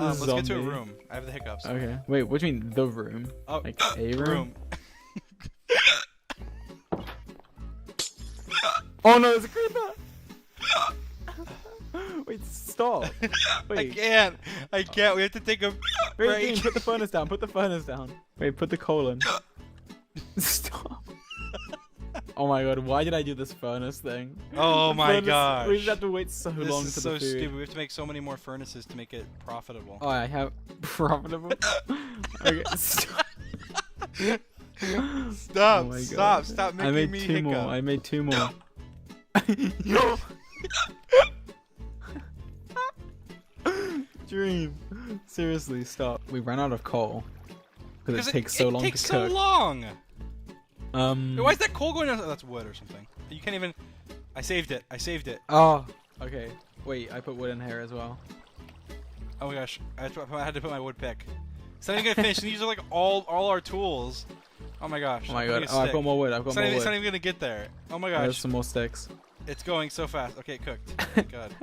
Let's get to a room. I have the hiccups. Okay. Wait, what do you mean the room? Oh, Like a room? Oh no, there's a creeper! Wait, stop. Wait. I can't. We have to take a Wait, break. Dean, put the furnace down. Put the furnace down. Wait, put the coal in. Stop. Oh my god, why did I do this furnace thing? Oh my gosh. We just have to wait so This long is for so the food. stupid. We have to make so many more furnaces to make it profitable. Oh, I have profitable. Okay, stop. Stop! Oh my Stop! God. Stop making I made me two hiccup. more. I made two more. Dream. Seriously, stop. We ran out of coal because it takes so long to cook. It takes so long. Um. Why is that coal going on? Oh, that's wood or something. You can't even. I saved it. I saved it. Oh. Okay. Wait, I put wood in here as well. Oh my gosh! I had to put my wood pick. It's not even gonna finish. These are like all our tools. Oh my gosh! Oh my god! Oh, I've got more wood. I've got more wood. It's not even gonna get there. Oh my gosh! There's some more sticks. It's going so fast. Okay, it cooked. Thank God.